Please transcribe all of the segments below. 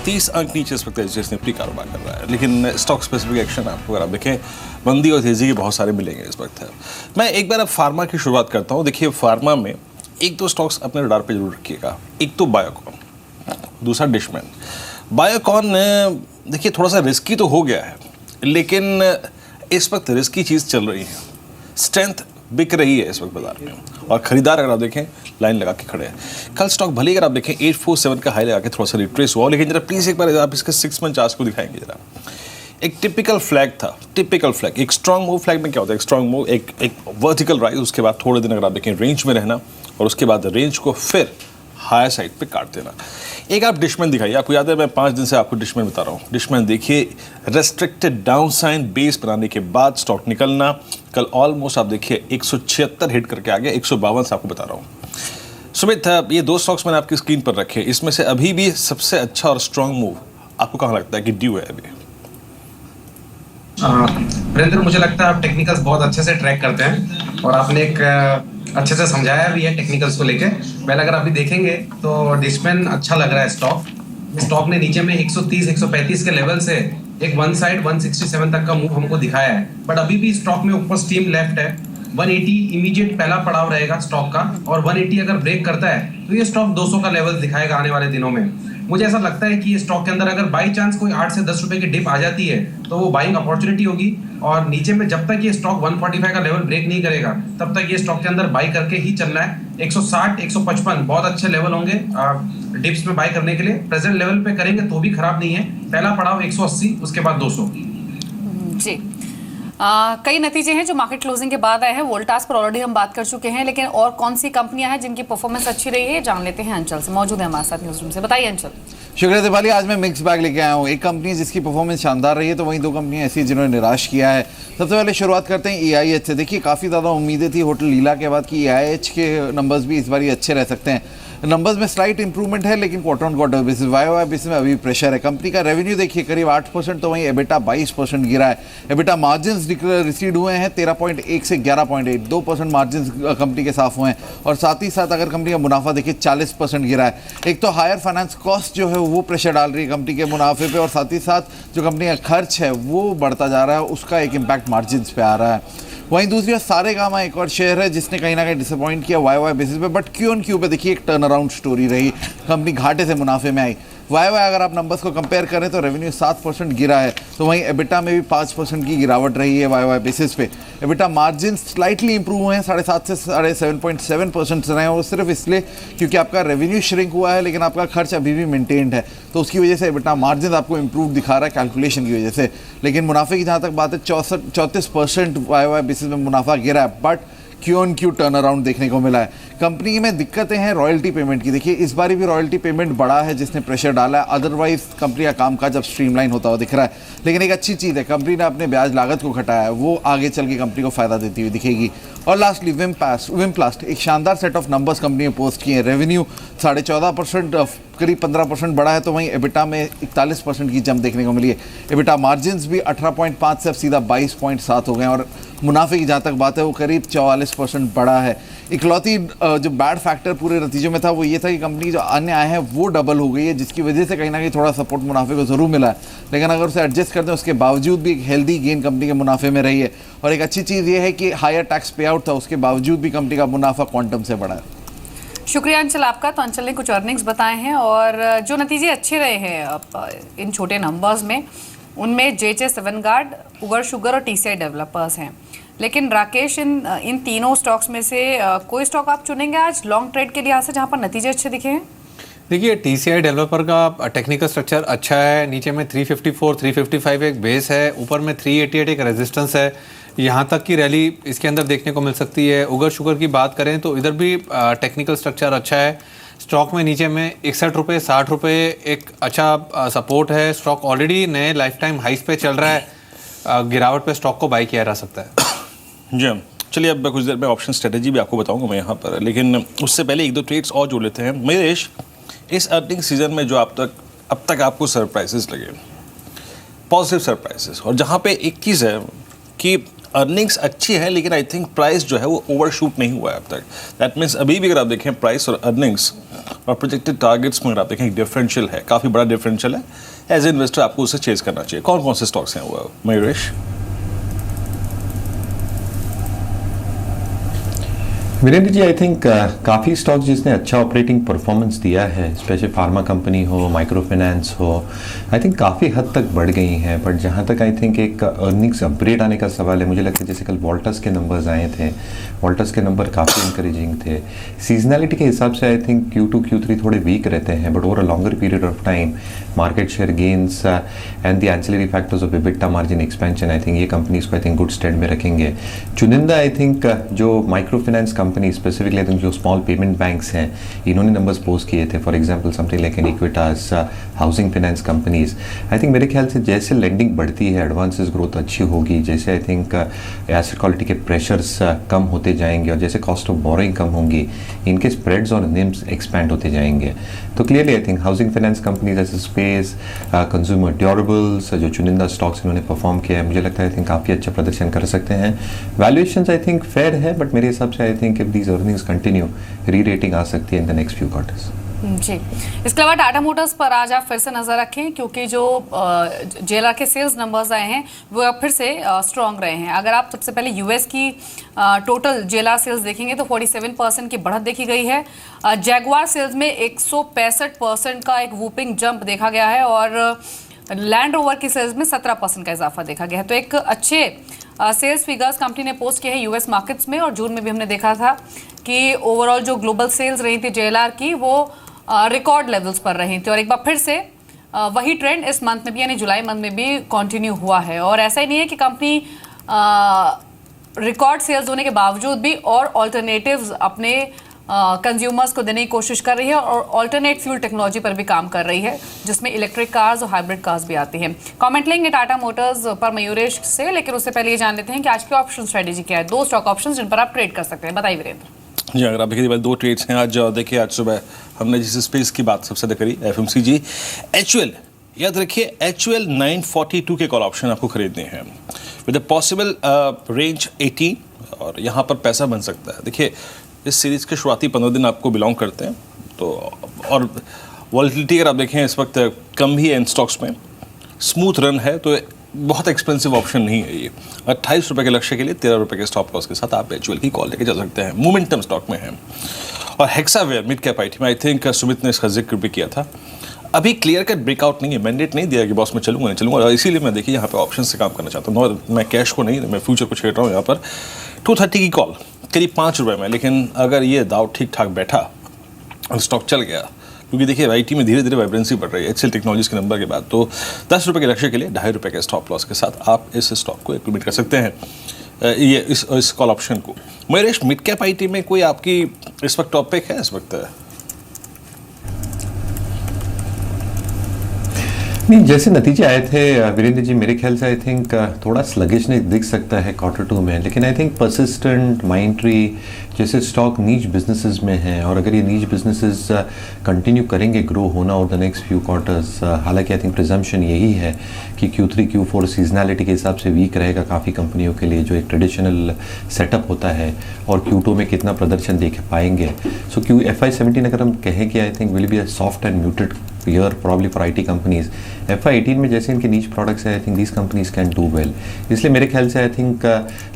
30 अंक नीचे इस वक्त एचडीएफसी निफ्टी कारोबार कर रहा है, लेकिन स्टॉक स्पेसिफिक एक्शन आपको अगर आप देखें मंदी और तेजी के बहुत सारे मिलेंगे इस वक्त है। मैं एक बार अब फार्मा की शुरुआत करता हूँ। देखिए फार्मा में एक दो स्टॉक्स अपने रडार पे जरूर रखिएगा। एक तो बायोकॉन, दूसरा डिशमैन। बायोकॉन देखिए थोड़ा सा रिस्की तो हो गया है, लेकिन इस वक्त रिस्की चीज़ चल रही है, स्ट्रेंथ बिक रही है इस वक्त बाजार में, और खरीदार अगर आप देखें लाइन लगा के खड़े हैं। कल स्टॉक भले अगर आप देखें 847 का हाई लगा के थोड़ा सा रिट्रेस हुआ, लेकिन जरा प्लीज़ एक बार आप इसके 6 मंथ चार्ट को दिखाएंगे जरा। एक टिपिकल फ्लैग था, टिपिकल फ्लैग। एक स्ट्रॉन्ग मूव फ्लैग में क्या होता है, एक स्ट्रॉन्ग मूव, एक वर्टिकल राइज, उसके बाद थोड़े दिन अगर आप देखें रेंज में रहना, और उसके बाद रेंज को फिर हायर साइड पे काट देना। एक आप डिशमैन दिखाइए। आपको याद है मैं 5 दिन से आपको डिशमैन बता रहा हूँ। डिशमैन देखिए रेस्ट्रिक्टेड डाउन साइन बेस बनाने के बाद स्टॉक निकलना, कल ऑलमोस्ट आप देखिए 176 हिट करके आ गया, 152 से आपको बता रहा हूँ। सुमित, ये 2 स्टॉक्स मैंने आपकी स्क्रीन पर रखे, इसमें से अभी भी सबसे अच्छा और स्ट्रॉन्ग मूव आपको कहाँ लगता है कि ड्यू है अभी? वीरेंद्र, मुझे लगता है आप टेक्निकल्स बहुत अच्छे से ट्रैक करते हैं और आपने एक अच्छे से समझाया भी है टेक्निकल्स को लेके। पहले अगर अभी देखेंगे तो डिशमैन अच्छा लग रहा है स्टॉक ने नीचे में 130-135 के लेवल से एक वन साइड 167 तक का मूव हमको दिखाया है, बट अभी भी स्टॉक में ऊपर स्टीम लेफ्ट है। 180 इमीडिएट पहला पड़ाव रहेगा स्टॉक का, और 180 अगर ब्रेक करता है तो ये स्टॉक 200 का लेवल दिखाएगा आने वाले दिनों में। मुझे ऐसा लगता है कि ये स्टॉक के अंदर अगर बाई चांस कोई 8 से 10 रुपए की डिप आ जाती है तो वो बाइंग अपॉर्चुनिटी होगी, और नीचे में जब तक ये स्टॉक 145 का लेवल ब्रेक नहीं करेगा तब तक ये स्टॉक के अंदर बाई करके ही चलना है। 160, 155 बहुत अच्छे लेवल होंगे डिप्स में बाई करने के लिए। प्रेजेंट लेवल पे करेंगे तो भी खराब नहीं है। पहला पड़ाव 180, उसके बाद 200 जी। कई नतीजे हैं जो मार्केट क्लोजिंग के बाद आए हैं। वोल्टास पर ऑलरेडी हम बात कर चुके हैं, लेकिन और कौन सी कंपनियां हैं जिनकी परफॉर्मेंस अच्छी रही है, जान लेते हैं। अंचल से मौजूद है हमारे साथ न्यूज रूम से। बताइए अंचल। शुक्रिया दीपाली। आज मैं मिक्स बैग लेके आया हूँ। एक कंपनी जिसकी परफॉर्मेंस शानदार रही है, तो वहीं 2 कंपनियां ऐसी जिन्होंने निराश किया है। सबसे पहले शुरुआत करते हैं EIH से। देखिए काफ़ी ज़्यादा उम्मीदें थी होटल लीला के बाद कि EIH के नंबर्स भी इस बार ही अच्छे रह सकते हैं। नंबर्स में स्लाइट इंप्रूवमेंट है, लेकिन quarter on quarter basis Y basis में अभी प्रेशर है। कंपनी का रेवेन्यू देखिए करीब 8%, तो वहीं एबिटा 22% गिरा है। एबिटा मार्जिन्स रिसीड हुए हैं 13.1 से 11.8, 2% मार्जिन्स कंपनी के साफ हुए हैं, और साथ ही साथ अगर कंपनी का मुनाफा देखिए 40% गिरा है। एक तो हायर फाइनेंस कॉस्ट जो है वो प्रेशर डाल रही है कंपनी के मुनाफे पे, और साथ ही साथ जो कंपनी का खर्च है वो बढ़ता जा रहा है, उसका एक इम्पैक्ट मार्जिन्स पे आ रहा है। वहीं दूसरी ओर सारेगामा एक और शेयर है जिसने कहीं ना कहीं डिसअपॉइंट किया वाई बेसिस पे, बट क्यू पे देखिए एक टर्न अराउंड स्टोरी रही। कंपनी घाटे से मुनाफे में आई। वाई अगर आप नंबर्स को कंपेयर करें तो रेवेन्यू 7% गिरा है, तो वहीं एबिटा में भी 5% की गिरावट रही है वाई बेसिस पे। एबिटा मार्जिन स्लाइटली इंप्रूव हुए हैं, 7.5 से 7.7% रहे हैं, और सिर्फ इसलिए क्योंकि आपका रेवेन्यू श्रिंक हुआ है लेकिन आपका खर्च अभी भी मेंटेन्ड है, तो उसकी वजह से एबिटा मार्जिन आपको इंप्रूव दिखा रहा है कैलकुलेशन की वजह से। लेकिन मुनाफे की जहाँ तक बात है 34% वाई बेसिस में मुनाफा गिरा है, बट क्यू टर्न अराउंड देखने को मिला है। कंपनी में दिक्कतें हैं रॉयल्टी पेमेंट की। देखिए इस बार भी रॉयल्टी पेमेंट बढ़ा है जिसने प्रेशर डाला है, अदरवाइज कंपनी का कामकाज अब स्ट्रीमलाइन होता हुआ दिख रहा है। लेकिन एक अच्छी चीज़ है, कंपनी ने अपने ब्याज लागत को घटाया है, वो आगे चल के कंपनी को फायदा देती हुई दिखेगी। और लास्टली विमप्लास्ट, एक शानदार सेट ऑफ नंबर्स कंपनी ने पोस्ट किए हैं। रेवेन्यू 14.5% करीब 15% बढ़ा है, तो वहीं एबिटा में 41% की जंप देखने को मिली है। एबिटा मार्जिन्स भी 18.5 से अब सीधा 22.7 हो गए हैं, और मुनाफे की जहाँ तक बात है वो करीब 44% बढ़ा है। इकलौती जो बैड फैक्टर पूरे नतीजों में था वो ये था कि कंपनी जो अन्य आए हैं वो डबल हो गई है, जिसकी वजह से कहीं ना कहीं थोड़ा सपोर्ट मुनाफे को ज़रूर मिला है। लेकिन अगर उसे एडजस्ट करते हैं उसके बावजूद भी एक हेल्दी गेन कंपनी के मुनाफे में रही है। और एक अच्छी चीज़ ये है कि हायर टैक्स पे आउट था, उसके बावजूद भी कंपनी का मुनाफा क्वांटम से बढ़ा है। शुक्रिया अंचल आपका। तो अंचल ने कुछ अर्निंग्स बताए हैं, और जो नतीजे अच्छे रहे हैं इन छोटे नंबर्स में, उनमें JHS एवनगार्ड, उगर शुगर और TCI डेवलपर्स हैं। लेकिन राकेश, इन तीनों स्टॉक्स में से कोई स्टॉक आप चुनेंगे आज लॉन्ग ट्रेड के लिहाज से जहां पर नतीजे अच्छे दिखे हैं? देखिए TCI डेवलपर का टेक्निकल स्ट्रक्चर अच्छा है। नीचे में 354, 355 एक बेस है, ऊपर में 388 एक रेजिस्टेंस है। यहाँ तक की रैली इसके अंदर देखने को मिल सकती है। उगर शुगर की बात करें तो इधर भी टेक्निकल स्ट्रक्चर अच्छा है। स्टॉक में नीचे में 61 रुपये, 60 रुपये एक अच्छा सपोर्ट है। स्टॉक ऑलरेडी नए लाइफ टाइम हाइस पे चल रहा है। गिरावट पे स्टॉक को बाई किया जा सकता है। जी चलिए, अब कुछ देर में ऑप्शन स्ट्रेटेजी भी आपको बताऊंगा मैं यहाँ पर, लेकिन उससे पहले 1-2 ट्रेड्स और जोड़ लेते हैं। महेश, इस अर्निंग सीजन में जो अब तक आपको सरप्राइजेस लगे, पॉजिटिव सरप्राइजेस, और जहाँ पे एक चीज़ है कि अर्निंग्स अच्छी है लेकिन आई थिंक प्राइस जो है वो ओवरशूट नहीं हुआ है अब तक। दैट मीन्स अभी भी अगर आप देखें प्राइस और अर्निंग्स और प्रोजेक्टेड टारगेट्स में अगर आप देखें एक डिफरेंशियल है, काफ़ी बड़ा डिफरेंशियल है। एज ए इन्वेस्टर आपको उसे चेज करना चाहिए। कौन कौन से स्टॉक्स हैं वो मयूरेश? वीरेंद्र जी, आई थिंक काफ़ी स्टॉक्स जिसने अच्छा ऑपरेटिंग परफॉर्मेंस दिया है, स्पेशली फार्मा कंपनी हो, माइक्रो फाइनेंस हो, आई थिंक काफ़ी हद तक बढ़ गई हैं। बट जहाँ तक आई थिंक एक अर्निंग्स अपग्रेड आने का सवाल है, मुझे लगता है जैसे कल वॉल्टस के नंबर्स आए थे, वॉल्टस के नंबर काफ़ी इंकरेजिंग थे। सीजनैलिटी के हिसाब से आई थिंक Q2 Q3 थोड़े वीक रहते हैं, but over a longer period of time market share gains and the ancillary factors of EBITDA margin expansion, I think ये कंपनीज को आई थिंक गुड स्टेड में रखेंगे। चुनिंदा आई थिंक जो micro finance company specifically I think जो small payment banks हैं, इन्होंने numbers post किए थे। For example something like an Equitas, housing finance companies, I think मेरे ख्याल से जैसे लेंडिंग बढ़ती है, एडवांसेस ग्रोथ अच्छी होगी, जैसे आई थिंक एसेट क्वालिटी के प्रेशर्स कम होते जाएंगे और जैसे कॉस्ट ऑफ बोरोइंग कम होंगी, इनके स्प्रेड्स और निम्स एक्सपैंड होते जाएंगे। तो clearly I think housing finance companies ऐसे स्पेस, कंज्यूमर ड्यूरेबल्स, जो चुनिंदा स्टॉक्स इन्होंने परफॉर्म किया है, मुझे लगता है आई थिंक काफ़ी अच्छा प्रदर्शन कर सकते हैं। वैल्यूएशंस आई थिंक फेयर है, बट मेरे हिसाब से I think if these earnings continue, re rating आ सकती है in the next few quarters. जी, इसके अलावा टाटा मोटर्स पर आज आप फिर से नजर रखें, क्योंकि जो JLR के सेल्स नंबर्स आए हैं वो अब फिर से स्ट्रॉन्ग रहे हैं। अगर आप सबसे पहले यूएस की टोटल JLR सेल्स देखेंगे तो 47% की बढ़त देखी गई है। जैगुआर सेल्स में 165% का एक वूपिंग जंप देखा गया है और लैंड रोवर की सेल्स में 17% का इजाफा देखा गया है। तो एक अच्छे सेल्स फिगर्स कंपनी ने पोस्ट किए हैं यूएस मार्केट्स में, और जून में भी हमने देखा था कि ओवरऑल जो ग्लोबल सेल्स रही थी JLR की वो रिकॉर्ड लेवल्स पर रही थी। और एक बार फिर से वही ट्रेंड इस मंथ में भी, यानी जुलाई मंथ में भी कंटिन्यू हुआ है। और ऐसा ही नहीं है कि कंपनी रिकॉर्ड सेल्स होने के बावजूद भी और ऑल्टरनेटिव्स अपने कंज्यूमर्स को देने की कोशिश कर रही है और ऑल्टरनेट फ्यूल टेक्नोलॉजी पर भी काम कर रही है, जिसमें इलेक्ट्रिक कार्स और हाइब्रिड कार्स भी आती हैं। कमेंट लेंगे टाटा मोटर्स पर मयूरेश से, लेकिन उससे पहले ये जान लेते हैं कि आज की ऑप्शन स्ट्रेटेजी क्या है। 2 स्टॉक ऑप्शन जिन पर आप ट्रेड कर सकते हैं, बताइए वीरेंद्र। जी, अगर आप देखिए 2 ट्रेड्स हैं आज। देखिए आज सुबह हमने जिस स्पेस की बात सबसे ज़्यादा करी, FMCG, HUL, याद रखिए HUL 942 के कॉल ऑप्शन आपको खरीदने हैं विद अ पॉसिबल रेंज 18, और यहाँ पर पैसा बन सकता है। देखिए इस सीरीज़ के शुरुआती 15 दिन आपको बिलोंग करते हैं, तो और वॉलिटिलिटी अगर आप देखें इस वक्त कम ही है इन स्टॉक्स में, स्मूथ रन है, तो बहुत एक्सपेंसिव ऑप्शन नहीं है ये। 28 रुपये के लक्ष्य के लिए 13 रुपये के स्टॉप लॉस के साथ आप HUL की कॉल लेके जा सकते हैं। मोमेंटम स्टॉक में है। और हेक्सावेयर मिड कैप आईटी में आई थिंक सुमित ने इसका जिक्र भी किया था, अभी क्लियर कट ब्रेकआउट नहीं है, मैंडेट नहीं दिया कि बॉस मैं चलूंगा नहीं चलूंगा, और इसीलिए मैं देखिए यहाँ पे ऑप्शन से काम करना चाहता हूँ। मैं कैश को नहीं, मैं फ्यूचर को छेड़ रहा हूँ यहाँ पर। 230 की कॉल करीब 5 रुपये में, लेकिन अगर ये दाव ठीक ठाक बैठा और स्टॉक चल गया, क्योंकि देखिए आईटी में धीरे धीरे वाइब्रेंसी बढ़ रही है HCL टेक्नोलॉजीज के नंबर के बाद, तो 10 रुपये के लक्ष्य के लिए 2.5 रुपये के स्टॉप लॉस के साथ आप इस स्टॉक को एक्टिवेट कर सकते हैं, ये इस कॉल ऑप्शन को। मयूरेश, मिड कैप आईटी में कोई आपकी इस वक्त टॉपिक है? इस वक्त नहीं, जैसे नतीजे आए थे वीरेंद्र जी, मेरे ख्याल से आई थिंक थोड़ा स्लगिशनेस दिख सकता है Q2 में, लेकिन आई थिंक परसिस्टेंट, माइंडट्री जैसे स्टॉक नीच बिजनेसेस में हैं, और अगर ये नीच बिजनेसेस कंटिन्यू करेंगे ग्रो होना over the next few quarters, हालांकि आई थिंक प्रिजम्पशन यही है कि Q3 Q4 सीजनैलिटी के हिसाब से वीक रहेगा काफ़ी कंपनियों के लिए, जो एक ट्रेडिशनल सेटअप होता है, और Q2 में कितना प्रदर्शन देख पाएंगे। सो FY17 अगर हम कहें कि I think will be a soft and muted year probably for IT companies, FY18 में जैसे इनके नीच प्रोडक्ट्स है, I think these companies can do well. इसलिए मेरे ख्याल से I think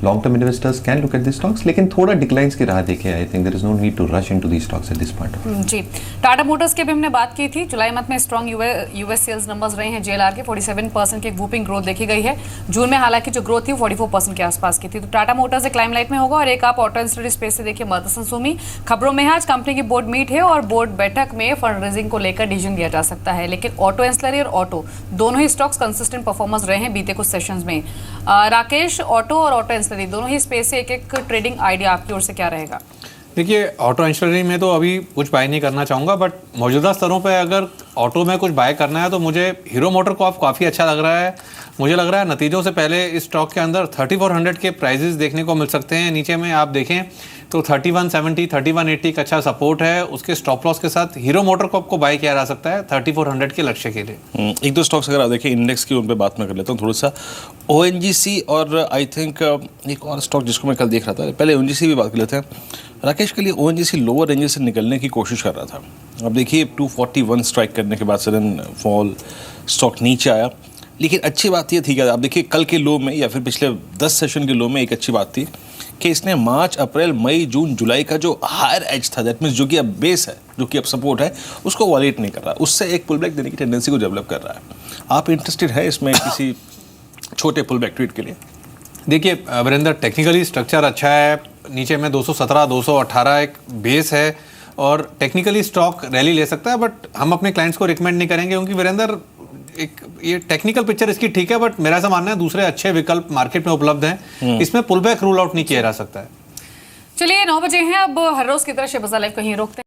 long term investors can look at this stocks, लेकिन थोड़ा डिक्लाइंस की राह देखें। I think there is no need to rush into these stocks at this point. जी, टाटा मोटर्स के भी हमने बात की थी। जुलाई मंथ में स्ट्रॉन्ग यूएस सेल्स नंबर्स रहे हैं JLR के, 47% की वूपिंग ग्रोथ देखी गई है। जून में हालांकि जो ग्रोथ थी 44% के आसपास की थी। तो टाटा मोटर्स एक लाइमलाइट में होगा। और एक आप ऑटो इंडस्ट्री स्पेस से देखिए मदरसन सुमी, खबरों में है आज कंपनी की बोर्ड मीट है और बोर्ड बैठक में फंड रेजिंग को लेकर डिसीजन लिया जा सकता है। लेकिन ऑटो एंसिलरी और ऑटो दोनों ही स्टॉक्स कंसिस्टेंट परफॉर्मेंस रहे हैं बीते कुछ सेशंस में। राकेश, ऑटो और ऑटो एंसिलरी दोनों ही स्पेस से एक ट्रेडिंग आइडिया आपकी ओर से क्या रहेगा? देखिए, ऑटो इंश्योरेंस में तो अभी कुछ बाय नहीं करना चाहूँगा, बट मौजूदा स्तरों पे अगर ऑटो में कुछ बाय करना है तो मुझे हीरो मोटर कॉर्प काफ़ी अच्छा लग रहा है। मुझे लग रहा है नतीजों से पहले इस स्टॉक के अंदर 3400 के प्राइजेस देखने को मिल सकते हैं। नीचे में आप देखें तो 3170, 3180 का अच्छा सपोर्ट है। उसके स्टॉप लॉस के साथ हीरो मोटर कॉर्प को बाय किया जा सकता है 3400 के लक्ष्य के लिए। एक दो स्टॉक्स अगर आप देखें इंडेक्स की, उन पर बात मैं कर लेता हूँ थोड़ा सा। ONGC और आई थिंक एक और स्टॉक जिसको मैं कल देख रहा था, पहले ONGC भी बात कर लेते हैं। राकेश के लिए ओएनजीसी लोअर रेंजेस से निकलने की कोशिश कर रहा था। अब देखिए 241 स्ट्राइक करने के बाद सडन फॉल, स्टॉक नीचे आया। लेकिन अच्छी बात ये थी कि आप देखिए कल के लो में या फिर पिछले 10 सेशन के लो में एक अच्छी बात थी कि इसने मार्च, अप्रैल, मई, जून, जुलाई का जो हायर एज था, दैट मीन्स जो कि अब बेस है, जो कि अब सपोर्ट है, उसको वॉलेट नहीं कर रहा, उससे एक पुल बैक देने की टेंडेंसी को डेवलप कर रहा है। आप इंटरेस्टेड है इसमें किसी छोटे पुल बैक ट्वीट के लिए? देखिए वीरेंद्र, टेक्निकली स्ट्रक्चर अच्छा है, नीचे में 217 218 एक बेस है और टेक्निकली स्टॉक रैली ले सकता है, बट हम अपने क्लाइंट्स को रिकमेंड नहीं करेंगे क्योंकि वीरेंद्र एक ये टेक्निकल पिक्चर इसकी ठीक है, बट मेरा ऐसा मानना है दूसरे अच्छे विकल्प मार्केट में उपलब्ध हैं, इसमें पुल बैक रूल आउट नहीं किया जा सकता है। चलिए 9 बजे हैं, अब हर रोज की तरह शेबज़ा लाइव कहीं रोकते हैं।